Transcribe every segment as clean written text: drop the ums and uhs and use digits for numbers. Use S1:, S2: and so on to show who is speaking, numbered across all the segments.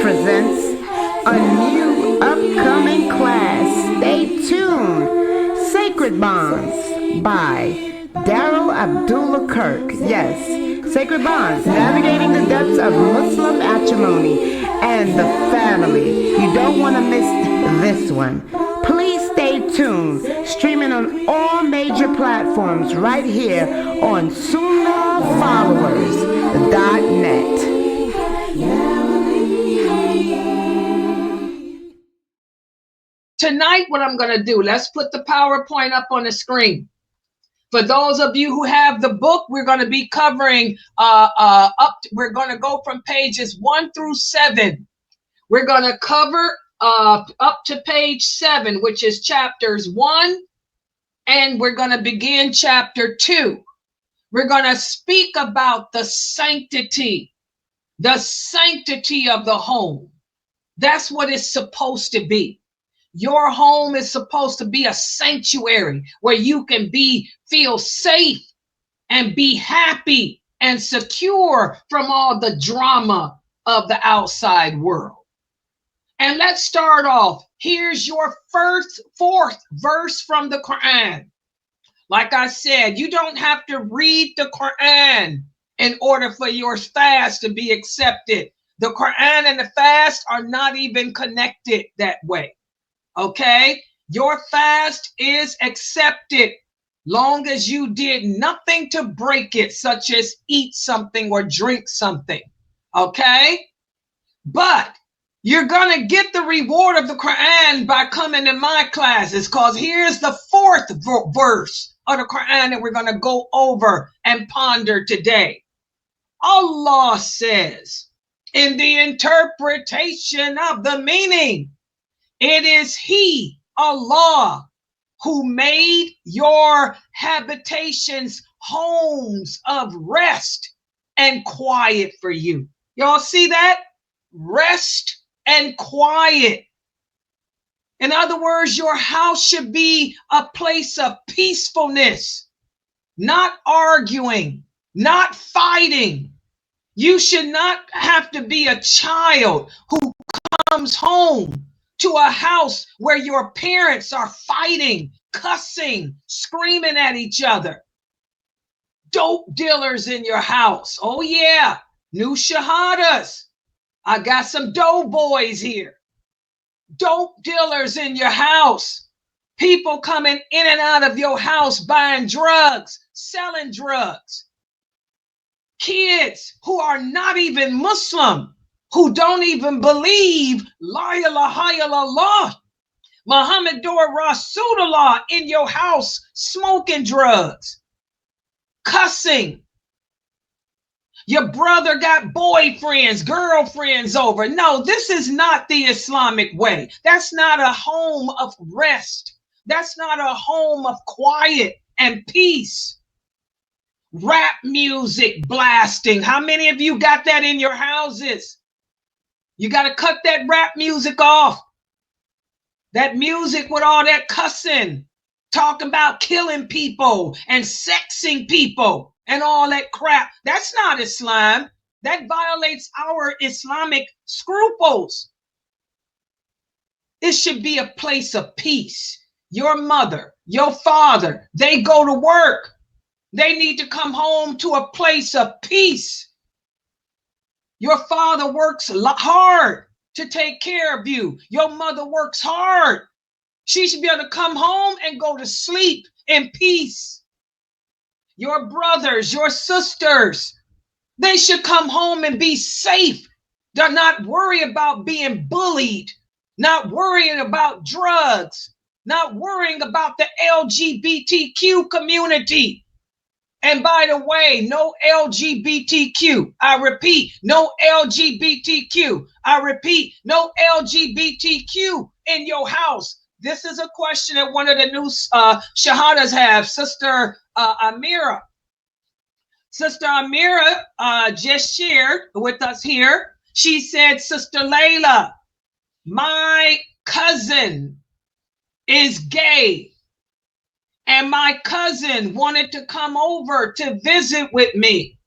S1: presents a new upcoming class. Stay tuned. Sacred Bonds by Darrell Abdullah Kirk. Yes, Sacred Bonds, navigating the depths of Muslim matrimony and the family. You don't want to miss this one. Please stay tuned. Streaming on all major platforms right here on SunnahFollowers.net.
S2: Tonight, what I'm going to do, let's put the PowerPoint up on the screen. For those of you who have the book, we're going to be covering we're going to go from pages 1 through 7. We're going to cover up to page 7, which is chapters 1, and we're going to begin chapter 2. We're going to speak about the sanctity of the home. That's what it's supposed to be. Your home is supposed to be a sanctuary where you can feel safe and be happy and secure from all the drama of the outside world. And let's start off. Here's your fourth verse from the Quran. Like I said, you don't have to read the Quran in order for your fast to be accepted. The Quran and the fast are not even connected that way. Okay? Your fast is accepted long as you did nothing to break it, such as eat something or drink something. Okay? But you're going to get the reward of the Quran by coming to my classes, because here's the fourth verse of the Quran that we're going to go over and ponder today. Allah says, in the interpretation of the meaning, it is He, Allah, who made your habitations homes of rest and quiet for you. Y'all see that? Rest and quiet. In other words, your house should be a place of peacefulness, not arguing, not fighting. You should not have to be a child who comes home to a house where your parents are fighting, cussing, screaming at each other. Dope dealers in your house. Oh yeah, new shahadas. I got some dope boys here. Dope dealers in your house. People coming in and out of your house buying drugs, selling drugs. Kids who are not even Muslim, who don't even believe La ilaha illallah, Muhammadur Rasulullah, in your house smoking drugs, cussing. Your brother got boyfriends, girlfriends over. No, this is not the Islamic way. That's not a home of rest. That's not a home of quiet and peace. Rap music blasting. How many of you got that in your houses? You got to cut that rap music off. That music with all that cussing, talking about killing people and sexing people and all that crap. That's not Islam. That violates our Islamic scruples. It should be a place of peace. Your mother, your father, they go to work. They need to come home to a place of peace. Your father works hard to take care of you. Your mother works hard. She should be able to come home and go to sleep in peace. Your brothers, your sisters, they should come home and be safe. They're not worry about being bullied, not worrying about drugs, not worrying about the LGBTQ community. And by the way, no LGBTQ. I repeat, no LGBTQ. I repeat, no LGBTQ in your house. This is a question that one of the new shahadas have, Sister Amira. Sister Amira just shared with us here. She said, Sister Laila, my cousin is gay. And my cousin wanted to come over to visit with me.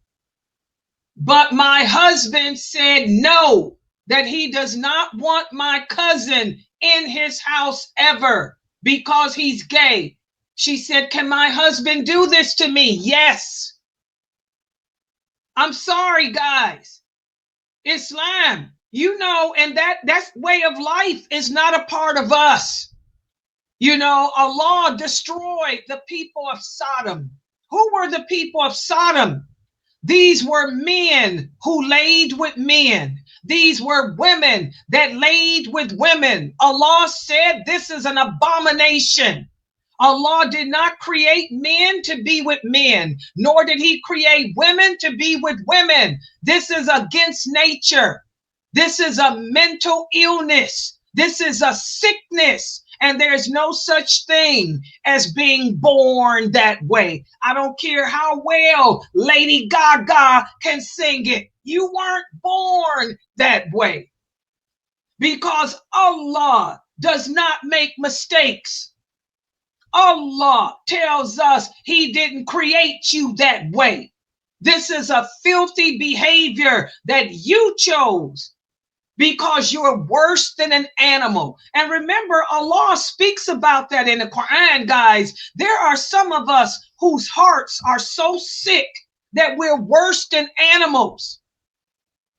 S2: But my husband said, no, that he does not want my cousin in his house ever because he's gay. She said, can my husband do this to me? Yes. I'm sorry, guys. Islam, you know, and that way of life is not a part of us. You know, Allah destroyed the people of Sodom. Who were the people of Sodom? These were men who laid with men. These were women that laid with women. Allah said this is an abomination. Allah did not create men to be with men, nor did he create women to be with women. This is against nature. This is a mental illness. This is a sickness. And there's no such thing as being born that way. I don't care how well Lady Gaga can sing it. You weren't born that way. Because Allah does not make mistakes. Allah tells us he didn't create you that way. This is a filthy behavior that you chose because you're worse than an animal. And remember, Allah speaks about that in the Quran, guys. There are some of us whose hearts are so sick that we're worse than animals.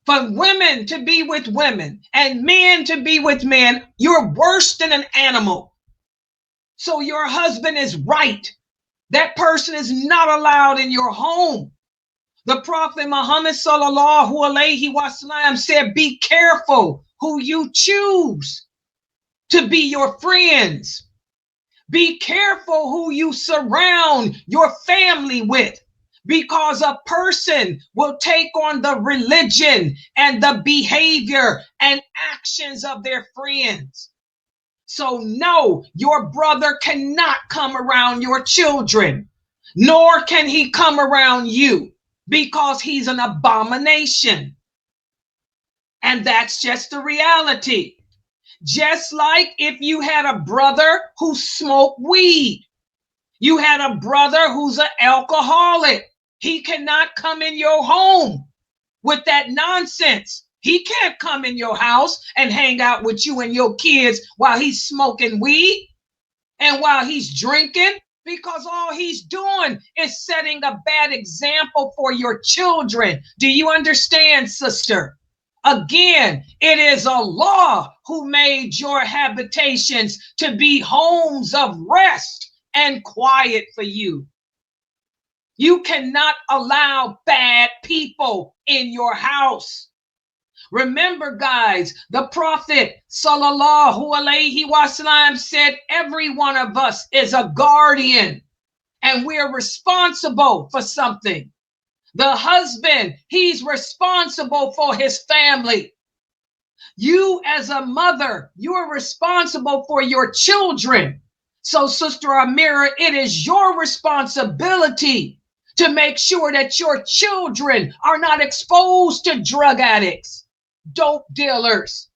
S2: For women to be with women and men to be with men, you're worse than an animal. So your husband is right. That person is not allowed in your home. The Prophet Muhammad sallallahu alaihi wasallam said, be careful who you choose to be your friends. Be careful who you surround your family with, because a person will take on the religion and the behavior and actions of their friends. So no, your brother cannot come around your children, nor can he come around you, because he's an abomination. And that's just the reality. Just like if you had a brother who smoked weed, you had a brother who's an alcoholic, he cannot come in your home with that nonsense. He can't come in your house and hang out with you and your kids while he's smoking weed and while he's drinking, because all he's doing is setting a bad example for your children. Do you understand, sister? Again, it is Allah who made your habitations to be homes of rest and quiet for you. You cannot allow bad people in your house. Remember, guys, the Prophet sallallahu alaihi wasallam said every one of us is a guardian and we're responsible for something. The husband, he's responsible for his family. You as a mother, you're responsible for your children. So, Sister Amira, it is your responsibility to make sure that your children are not exposed to drug addicts, dope dealers,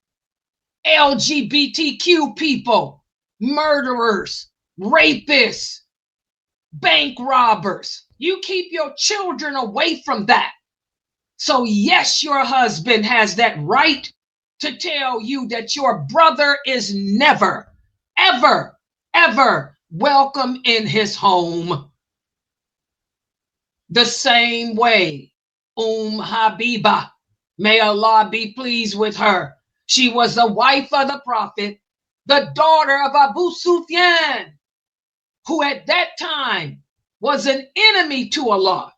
S2: LGBTQ people, murderers, rapists, bank robbers. You keep your children away from that. So yes, your husband has that right to tell you that your brother is never, ever, ever welcome in his home. The same way, Habiba, may Allah be pleased with her. She was the wife of the Prophet, the daughter of Abu Sufyan, who at that time was an enemy to Allah.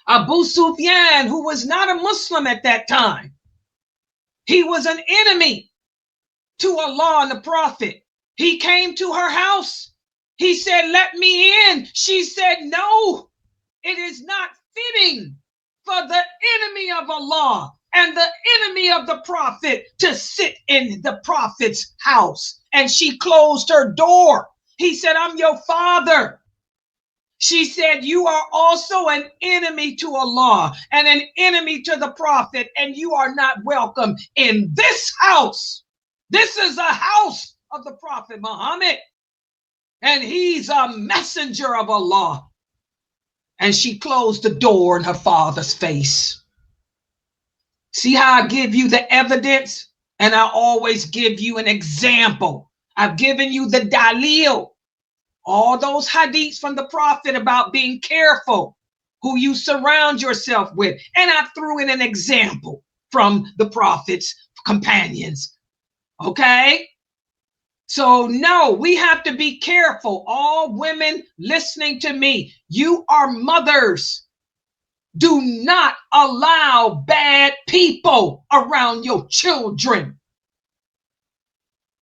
S2: Abu Sufyan, who was not a Muslim at that time, he was an enemy to Allah and the Prophet. He came to her house. He said, let me in. She said, no, it is not fitting for the enemy of Allah and the enemy of the Prophet to sit in the Prophet's house. And she closed her door. He said, I'm your father. She said, you are also an enemy to Allah and an enemy to the Prophet, and you are not welcome in this house. This is a house of the Prophet Muhammad, and he's a messenger of Allah. And she closed the door in her father's face. See how I give you the evidence, and I always give you an example. I've given you the dalil, all those hadiths from the Prophet about being careful who you surround yourself with. And I threw in an example from the Prophet's companions. Okay? So no, we have to be careful. All women listening to me, you are mothers. Do not allow bad people around your children.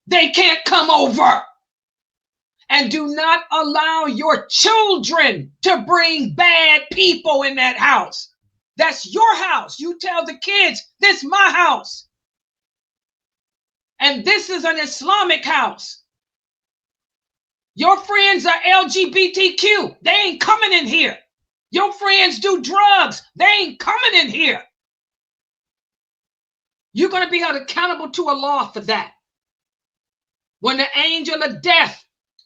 S2: They can't come over. And do not allow your children to bring bad people in that house. That's your house. You tell the kids, this is my house. And this is an Islamic house. Your friends are LGBTQ. They ain't coming in here. Your friends do drugs. They ain't coming in here. You're going to be held accountable to Allah for that. When the angel of death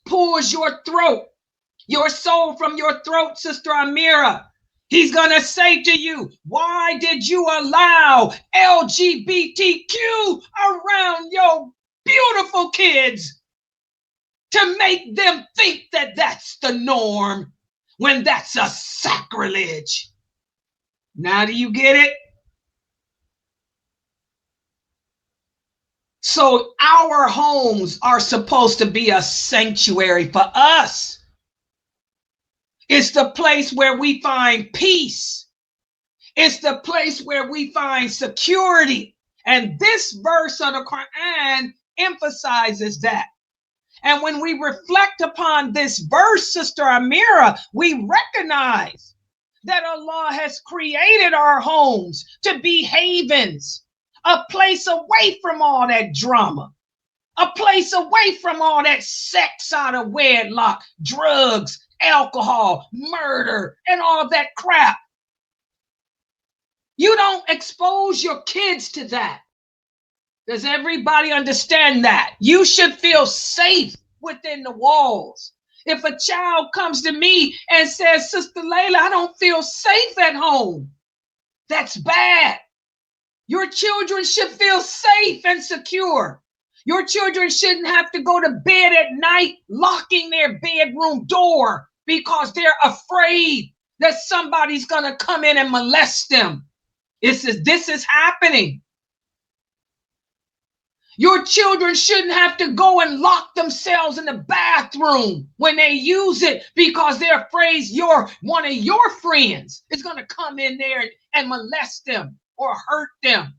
S2: pulls your throat, your soul from your throat, Sister Amira, he's going to say to you, why did you allow LGBTQ around your beautiful kids to make them think that that's the norm when that's a sacrilege? Now do you get it? So our homes are supposed to be a sanctuary for us. It's the place where we find peace. It's the place where we find security. And this verse of the Quran emphasizes that. And when we reflect upon this verse, Sister Amira, we recognize that Allah has created our homes to be havens, a place away from all that drama, a place away from all that sex out of wedlock, drugs, alcohol, murder, and all that crap. You don't expose your kids to that. Does everybody understand that? You should feel safe within the walls. If a child comes to me and says, Sister Laila, I don't feel safe at home, that's bad. Your children should feel safe and secure. Your children shouldn't have to go to bed at night locking their bedroom door because they're afraid that somebody's going to come in and molest them. This is happening. Your children shouldn't have to go and lock themselves in the bathroom when they use it because they're afraid one of your friends is going to come in there and molest them or hurt them.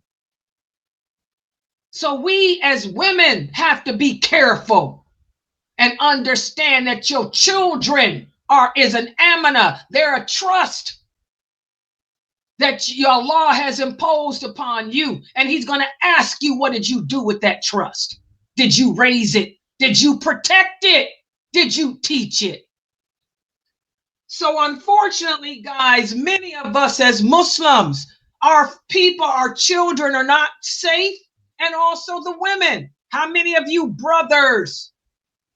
S2: So we as women have to be careful and understand that your children is an amana. They're a trust that Allah has imposed upon you. And he's going to ask you, what did you do with that trust? Did you raise it? Did you protect it? Did you teach it? So unfortunately, guys, many of us as Muslims, our children are not safe, and also the women. How many of you brothers,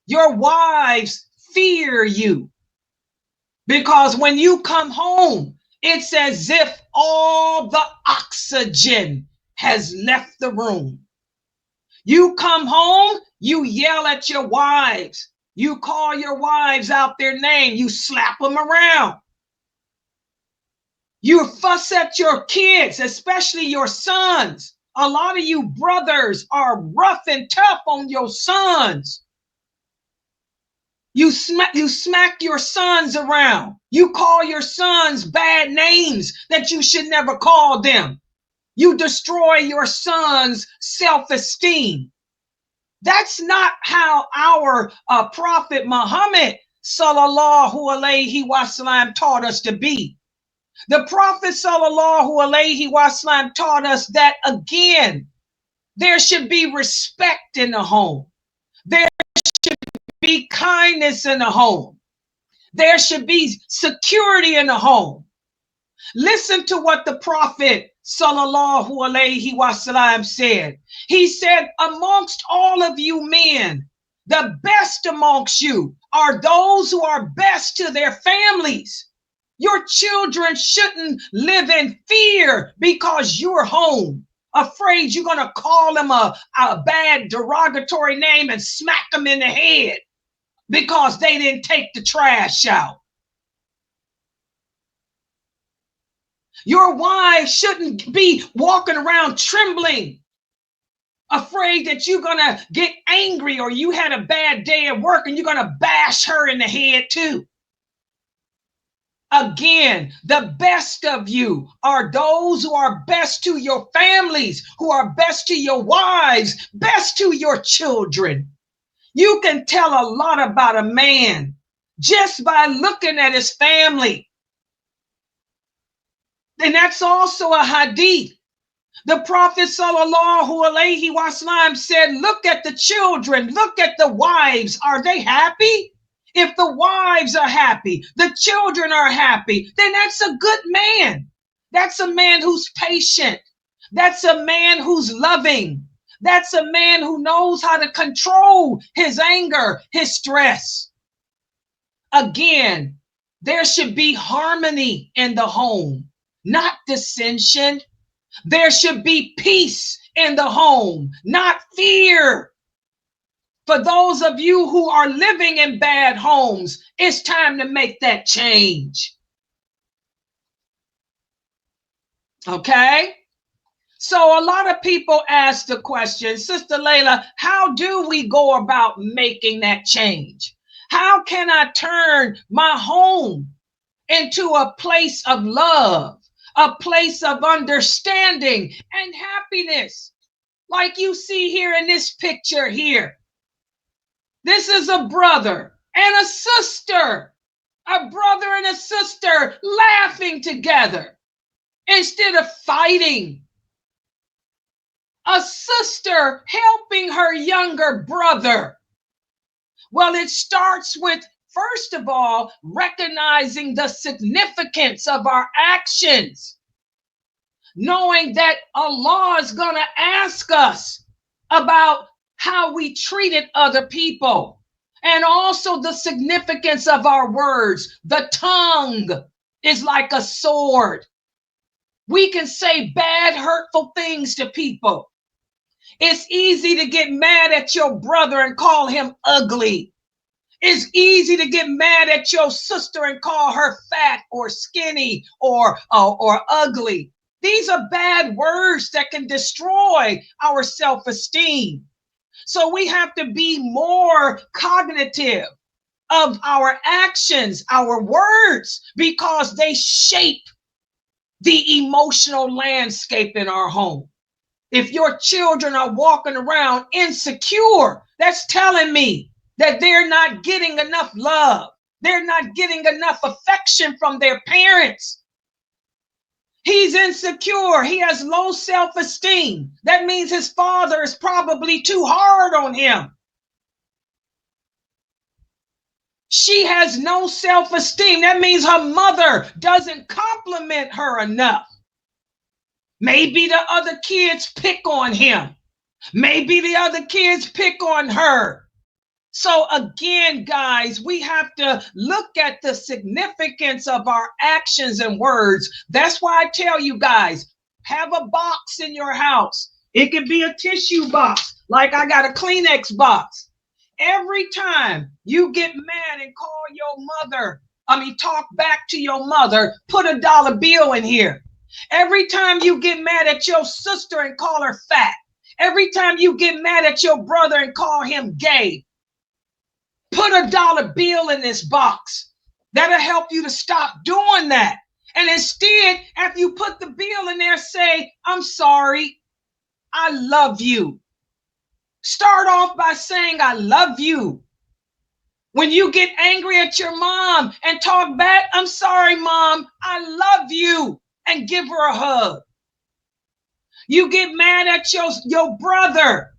S2: your wives fear you? Because when you come home, it's as if all the oxygen has left the room. You come home, you yell at your wives. You call your wives out their name. You slap them around. You fuss at your kids, especially your sons. A lot of you brothers are rough and tough on your sons. You smack your sons around. You call your sons bad names that you should never call them. You destroy your sons' self-esteem. That's not how our Prophet Muhammad sallallahu alaihi wasallam taught us to be. The Prophet sallallahu alaihi wasallam taught us that, again, there should be respect in the home. There should be kindness in the home. There should be security in the home. Listen to what the Prophet sallallahu alaihi wasallam said. He said, amongst all of you men, the best amongst you are those who are best to their families. Your children shouldn't live in fear because you're home, afraid you're going to call them a bad derogatory name and smack them in the head because they didn't take the trash out. Your wives shouldn't be walking around trembling, afraid that you're going to get angry or you had a bad day at work and you're going to bash her in the head too. Again, the best of you are those who are best to your families, who are best to your wives, best to your children. You can tell a lot about a man just by looking at his family. And that's also a hadith. The Prophet sallallahu alaihi wasallam said, look at the children, look at the wives. Are they happy? If the wives are happy, the children are happy, then that's a good man. That's a man who's patient. That's a man who's loving. That's a man who knows how to control his anger, his stress. Again, there should be harmony in the home, not dissension. There should be peace in the home, not fear. For those of you who are living in bad homes, it's time to make that change. Okay? So a lot of people ask the question, Sister Laila, how do we go about making that change? How can I turn my home into a place of love, a place of understanding and happiness? Like you see here in this picture here. This is a brother and a sister and a sister laughing together instead of fighting. A sister helping her younger brother. Well, it starts with, first of all, recognizing the significance of our actions, knowing that Allah is going to ask us about how we treated other people, and also the significance of our words. The tongue is like a sword. We can say bad, hurtful things to people. It's easy to get mad at your brother and call him ugly. It's easy to get mad at your sister and call her fat or skinny or ugly. These are bad words that can destroy our self-esteem. So we have to be more cognitive of our actions, our words, because they shape the emotional landscape in our home. If your children are walking around insecure, that's telling me that they're not getting enough love. They're not getting enough affection from their parents. He's insecure. He has low self-esteem. That means his father is probably too hard on him. She has no self-esteem. That means her mother doesn't compliment her enough. Maybe the other kids pick on him. Maybe the other kids pick on her. So again, guys, we have to look at the significance of our actions and words. That's why I tell you guys, have a box in your house. It could be a tissue box, like I got a Kleenex box. Every time you get mad and call your mother, talk back to your mother, put a dollar bill in here. Every time you get mad at your sister and call her fat. Every time you get mad at your brother and call him gay, put a dollar bill in this box. That'll help you to stop doing that. And instead, after you put the bill in there, say, I'm sorry, I love you. Start off by saying, I love you. When you get angry at your mom and talk back, I'm sorry, Mom, I love you, and give her a hug. You get mad at your brother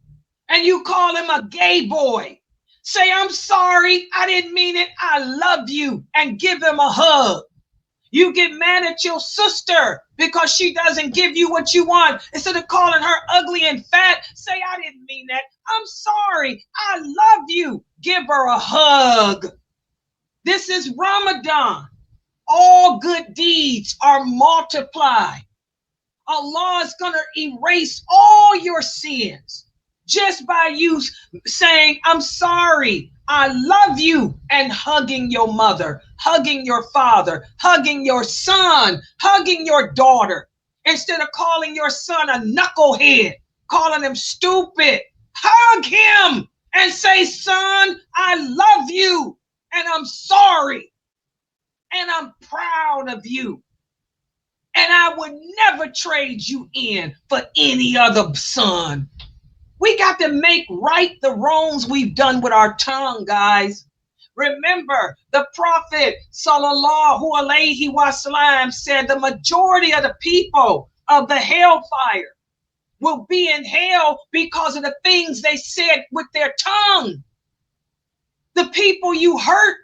S2: and you call him a gay boy. Say, I'm sorry, I didn't mean it. I love you, and give him a hug. You get mad at your sister because she doesn't give you what you want. Instead of calling her ugly and fat, say, I didn't mean that. I'm sorry, I love you. Give her a hug. This is Ramadan. all good deeds are multiplied. Allah is going to erase all your sins just by you saying, I'm sorry, I love you, and hugging your mother, hugging your father, hugging your son, hugging your daughter. Instead of calling your son a knucklehead, calling him stupid, hug him and say, son, I love you, and I'm sorry, and I'm proud of you. And I would never trade you in for any other son. We got to make right the wrongs we've done with our tongue, guys. Remember, the Prophet sallallahu alaihi wasallam said the majority of the people of the hellfire will be in hell because of the things they said with their tongue. The people you hurt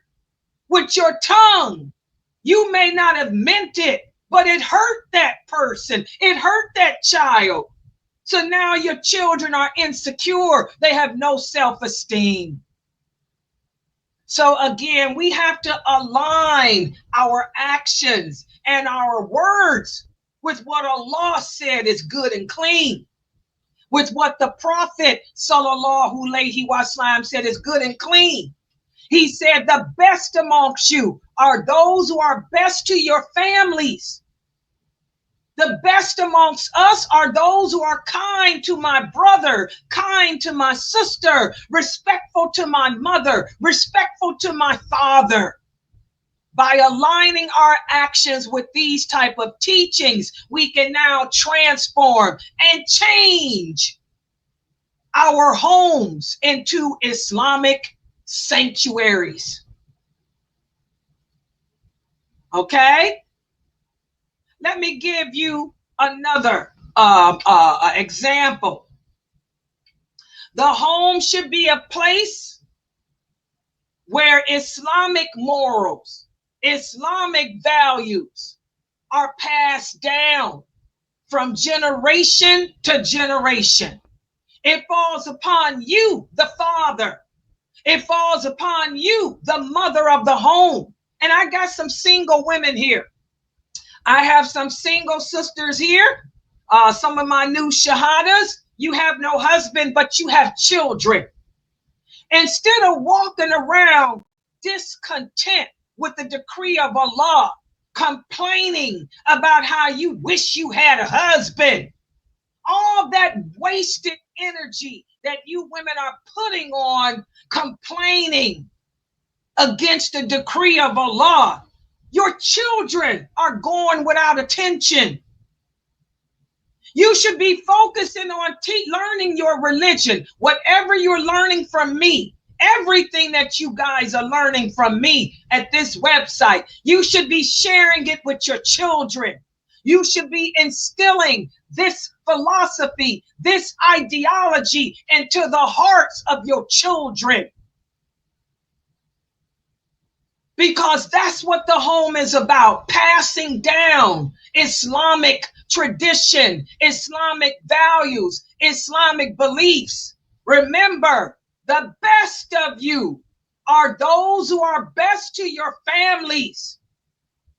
S2: with your tongue, you may not have meant it, but it hurt that person. It hurt that child. So now your children are insecure. They have no self-esteem. So again, we have to align our actions and our words with what Allah said is good and clean, with what the Prophet sallallahu alaihi wasallam said is good and clean. He said the best amongst you are those who are best to your families. The best amongst us are those who are kind to my brother, kind to my sister, respectful to my mother, respectful to my father. By aligning our actions with these type of teachings, we can now transform and change our homes into Islamic sanctuaries. Okay? Let me give you another example. The home should be a place where Islamic morals, Islamic values are passed down from generation to generation. It falls upon you, the father. It falls upon you, the mother of the home. And I got some single women here. I have some single sisters here. Some of my new shahadas. You have no husband, but you have children. Instead of walking around discontent with the decree of Allah, complaining about how you wish you had a husband, all that wasted energy that you women are putting on complaining against the decree of Allah, your children are going without attention. You should be focusing on learning your religion. Whatever you're learning from me, everything that you guys are learning from me at this website, you should be sharing it with your children. You should be instilling this philosophy, this ideology into the hearts of your children. Because that's what the home is about, passing down Islamic tradition, Islamic values, Islamic beliefs. Remember, the best of you are those who are best to your families.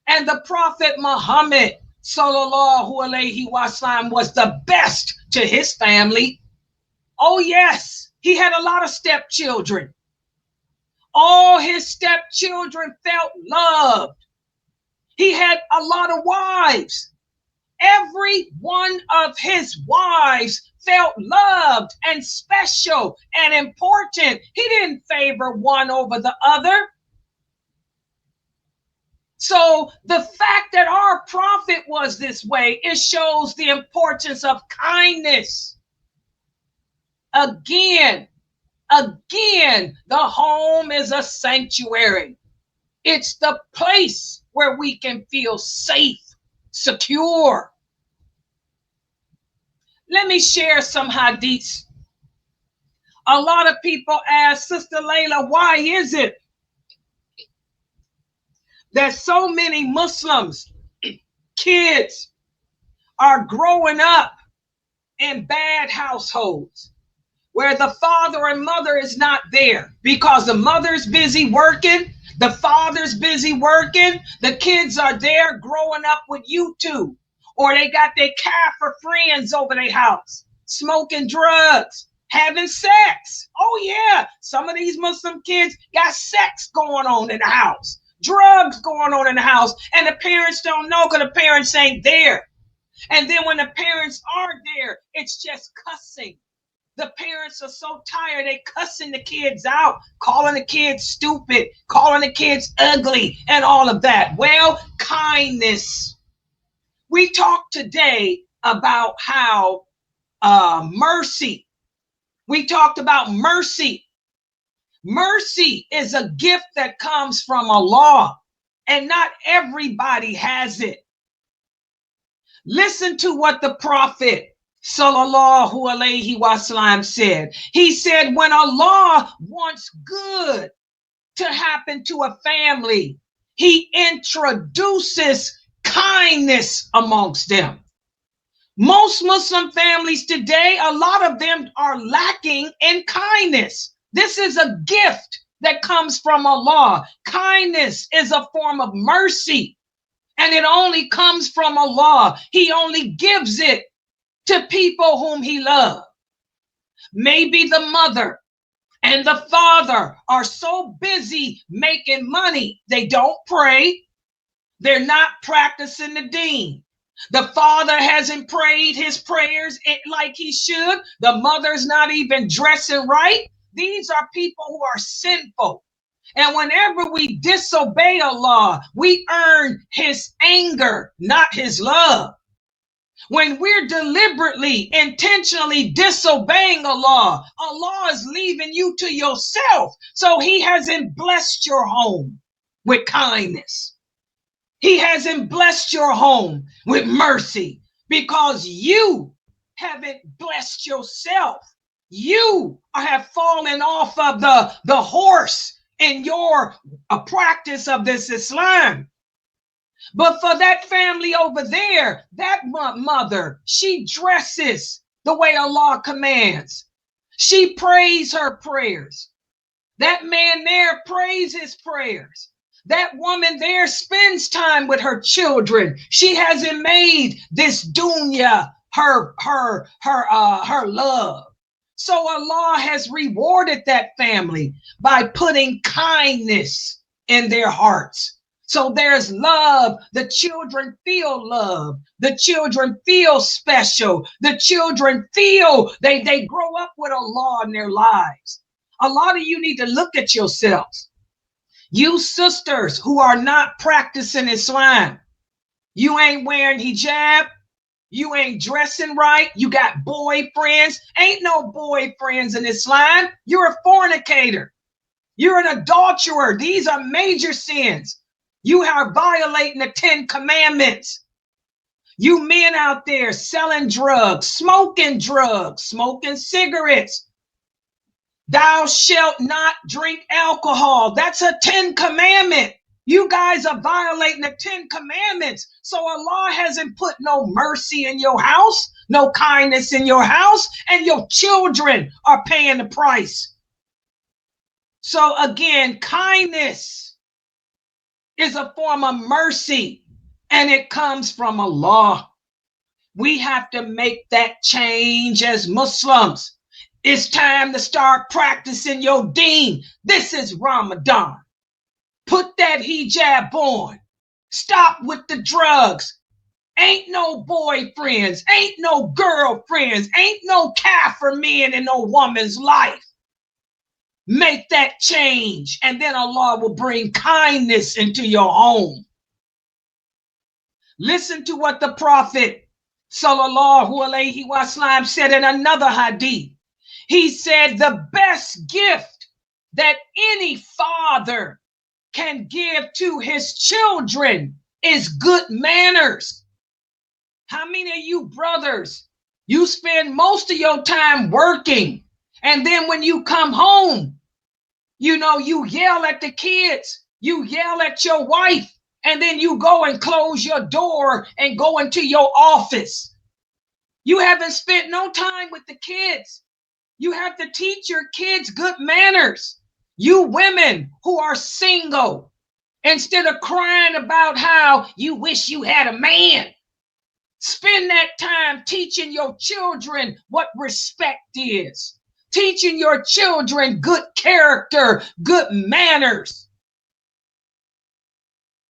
S2: And the Prophet Muhammad sallallahu alaihi wasallam was the best to his family. Oh yes, he had a lot of stepchildren. All his stepchildren felt loved. He had a lot of wives. Every one of his wives felt loved and special and important. He didn't favor one over the other. So the fact that our prophet was this way, it shows the importance of kindness. Again, the home is a sanctuary. It's the place where we can feel safe, secure. Let me share some hadiths. A lot of people ask, Sister Laila, why is it that so many Muslims, kids, are growing up in bad households? where the father and mother is not there because the mother's busy working, the father's busy working, the kids are there growing up with YouTube, or they got their kafir friends over their house, smoking drugs, having sex. Oh yeah, some of these Muslim kids got sex going on in the house, drugs going on in the house, and the parents don't know because the parents ain't there. And then when the parents are there, it's just cussing. The parents are so tired, they cussing the kids out, calling the kids stupid, calling the kids ugly, and all of that. Well, kindness. We talked today about how mercy. We talked about mercy. Mercy is a gift that comes from Allah, and not everybody has it. Listen to what the Prophet Sallallahu Alaihi Wasallam said. He said, when Allah wants good to happen to a family, he introduces kindness amongst them. Most Muslim families today, a lot of them are lacking in kindness. This is a gift that comes from Allah. Kindness is a form of mercy, and it only comes from Allah. He only gives it to people whom he loves. Maybe the mother and the father are so busy making money, they don't pray. They're not practicing the deen. The father hasn't prayed his prayers like he should. The mother's not even dressing right. These are people who are sinful. And whenever we disobey Allah, we earn his anger, not his love. When we're deliberately, intentionally disobeying Allah, Allah is leaving you to yourself. So he hasn't blessed your home with kindness. He hasn't blessed your home with mercy because you haven't blessed yourself. You have fallen off of the horse in your practice of this Islam. But for that family over there, that mother, she dresses the way Allah commands. She prays her prayers. That man there prays his prayers. That woman there spends time with her children. She hasn't made this dunya her love. So Allah has rewarded that family by putting kindness in their hearts. So there's love. The children feel love. The children feel special. The children feel they grow up with Allah in their lives. A lot of you need to look at yourselves. You sisters who are not practicing Islam, you ain't wearing hijab, you ain't dressing right, you got boyfriends. Ain't no boyfriends in Islam. You're a fornicator. You're an adulterer. These are major sins. You are violating the 10 commandments. You men out there selling drugs, smoking cigarettes. Thou shalt not drink alcohol. That's a 10 commandment. You guys are violating the 10 commandments. So Allah hasn't put no mercy in your house, no kindness in your house, and your children are paying the price. So again, kindness is a form of mercy, and it comes from Allah. We have to make that change as Muslims. It's time to start practicing your deen. This is Ramadan. Put that hijab on. Stop with the drugs. Ain't no boyfriends. Ain't no girlfriends. Ain't no kafir men in no woman's life. Make that change, and then Allah will bring kindness into your home. Listen to what the Prophet Sallallahu Alaihi Wasallam said in another hadith. He said, the best gift that any father can give to his children is good manners. How many of you brothers, you spend most of your time working, and then when you come home, you yell at the kids, you yell at your wife, and then you go and close your door and go into your office. You haven't spent no time with the kids. You have to teach your kids good manners. You women who are single, instead of crying about how you wish you had a man, spend that time teaching your children what respect is, teaching your children good character, good manners.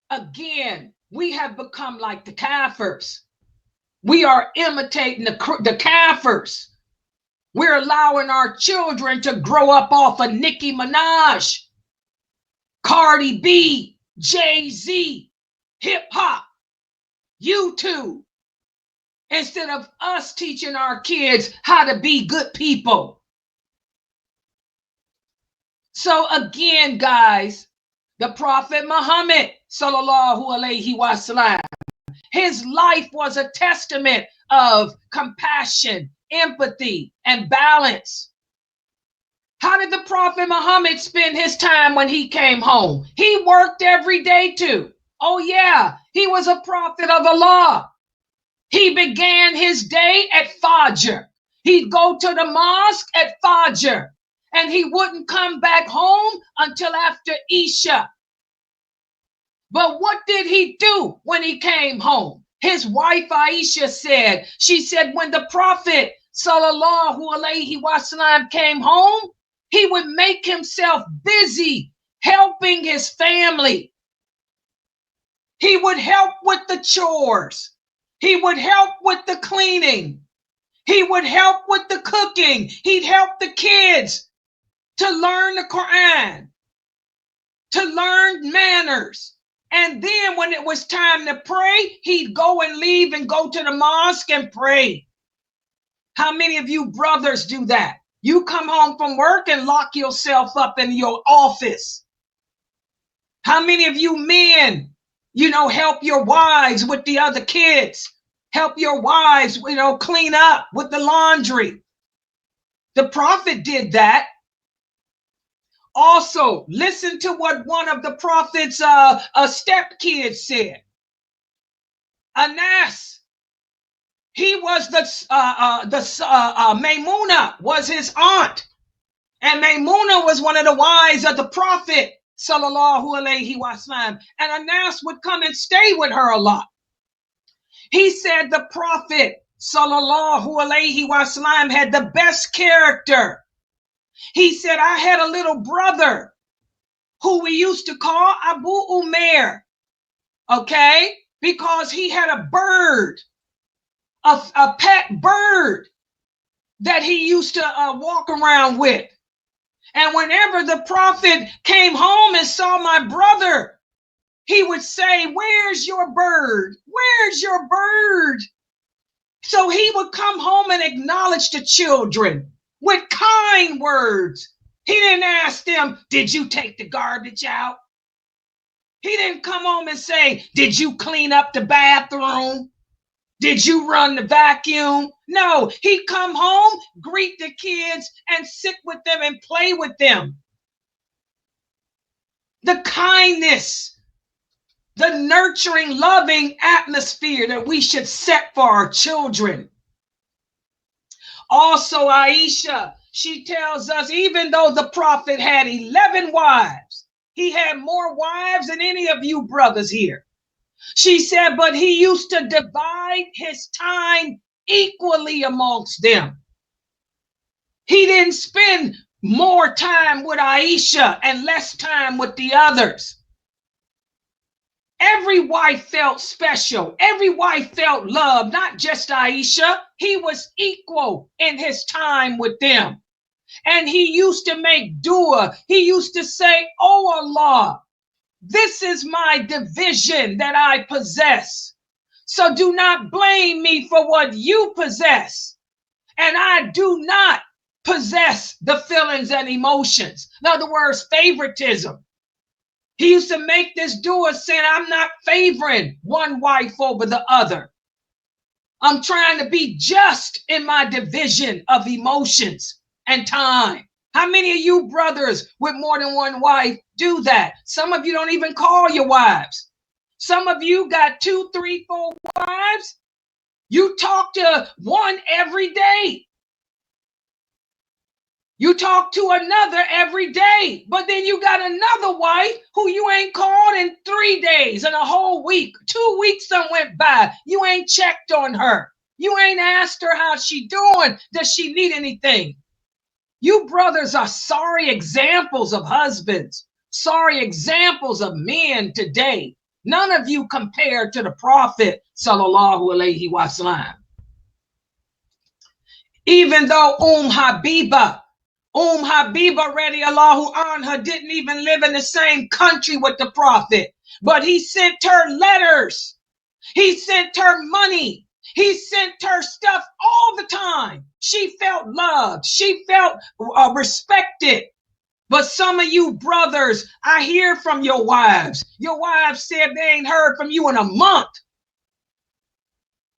S2: Again, we have become like the Kafirs. We are imitating the Kafirs. We're allowing our children to grow up off of Nicki Minaj, Cardi B, Jay-Z, hip hop, YouTube, instead of us teaching our kids how to be good people. So again, guys, the Prophet Muhammad, sallallahu alaihi wasallam, his life was a testament of compassion, empathy, and balance. How did the Prophet Muhammad spend his time when he came home? He worked every day too. Oh yeah, he was a prophet of Allah. He began his day at Fajr. He'd go to the mosque at Fajr, and he wouldn't come back home until after Isha. But what did he do when he came home? His wife Aisha said, she said, when the Prophet sallallahu alaihi wasallam came home, he would make himself busy helping his family. He would help with the chores. He would help with the cleaning. He would help with the cooking. He'd help the kids to learn the Quran, to learn manners. And then when it was time to pray, he'd go and leave and go to the mosque and pray. How many of you brothers do that? You come home from work and lock yourself up in your office. How many of you men, help your wives with the other kids? Help your wives, clean up with the laundry. The Prophet did that. Also, listen to what one of the Prophet's stepkids said. Anas, he was Maymuna was his aunt, and Maymuna was one of the wives of the Prophet sallallahu alaihi wasallam. And Anas would come and stay with her a lot. He said the Prophet sallallahu alaihi wasallam had the best character. He said, I had a little brother who we used to call Abu Umair, okay? Because he had a bird, a pet bird that he used to walk around with. And whenever the Prophet came home and saw my brother, he would say, where's your bird? Where's your bird? So he would come home and acknowledge the children with kind words. He didn't ask them, did you take the garbage out? He didn't come home and say, did you clean up the bathroom? Did you run the vacuum? No, he'd come home, greet the kids, and sit with them and play with them. The kindness, the nurturing, loving atmosphere that we should set for our children. Also, Aisha, she tells us, even though the Prophet had 11 wives, he had more wives than any of you brothers here. She said, but he used to divide his time equally amongst them. He didn't spend more time with Aisha and less time with the others. Every wife felt special. Every wife felt loved, not just Aisha. He was equal in his time with them. And he used to make dua. He used to say, oh Allah, this is my division that I possess. So do not blame me for what you possess. And I do not possess the feelings and emotions. In other words, favoritism. He used to make this dua saying, I'm not favoring one wife over the other. I'm trying to be just in my division of emotions and time. How many of you brothers with more than one wife do that? Some of you don't even call your wives. Some of you got 2, 3, 4 wives. You talk to one every day. You talk to another every day, but then you got another wife who you ain't called in 3 days and a whole week. 2 weeks done went by. You ain't checked on her. You ain't asked her how she doing. Does she need anything? You brothers are sorry examples of husbands, sorry examples of men today. None of you compared to the Prophet, sallallahu alaihi wasallam. Even though Habiba radiallahu anha didn't even live in the same country with the Prophet, but he sent her letters. He sent her money. He sent her stuff all the time. She felt loved. She felt respected. But some of you brothers, I hear from your wives. Your wives said they ain't heard from you in a month.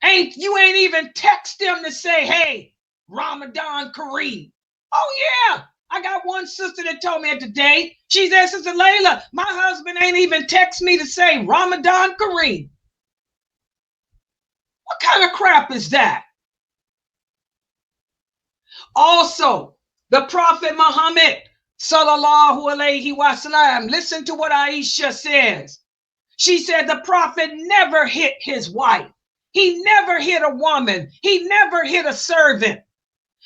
S2: You ain't even text them to say, hey, Ramadan Kareem. Oh yeah, I got one sister that told me today. She said, Sister Laila, my husband ain't even text me to say Ramadan Kareem. What kind of crap is that? Also, the Prophet Muhammad, sallallahu alaihi wasallam, listen to what Aisha says. She said the Prophet never hit his wife. He never hit a woman. He never hit a servant.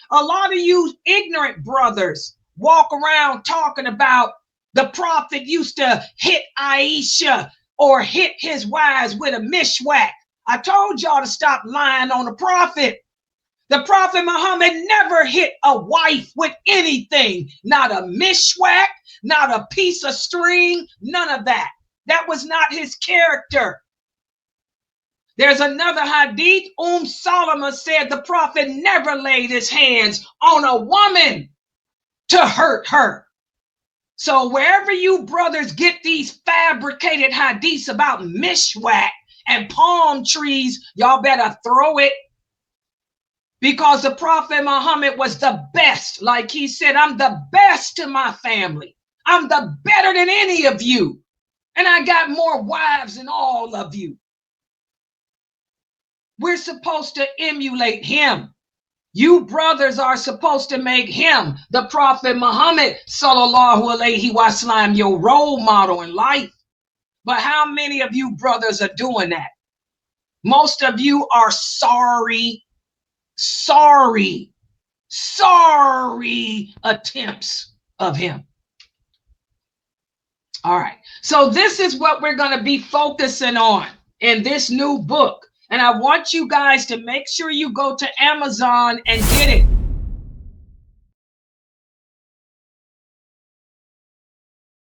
S2: A lot of you ignorant brothers walk around talking about the Prophet used to hit Aisha or hit his wives with a mishwak. I told y'all to stop lying on the Prophet. The Prophet Muhammad never hit a wife with anything. Not a mishwak, not a piece of string, none of that. That was not his character. There's another hadith. Salama said the Prophet never laid his hands on a woman to hurt her. So wherever you brothers get these fabricated hadiths about mishwak and palm trees, y'all better throw it. Because the Prophet Muhammad was the best. Like he said, I'm the best to my family. I'm the better than any of you. And I got more wives than all of you. We're supposed to emulate him. You brothers are supposed to make him, the Prophet Muhammad, sallallahu alaihi wasallam, your role model in life. But how many of you brothers are doing that? Most of you are sorry attempts of him. All right. So this is what we're going to be focusing on in this new book. And I want you guys to make sure you go to Amazon and get it.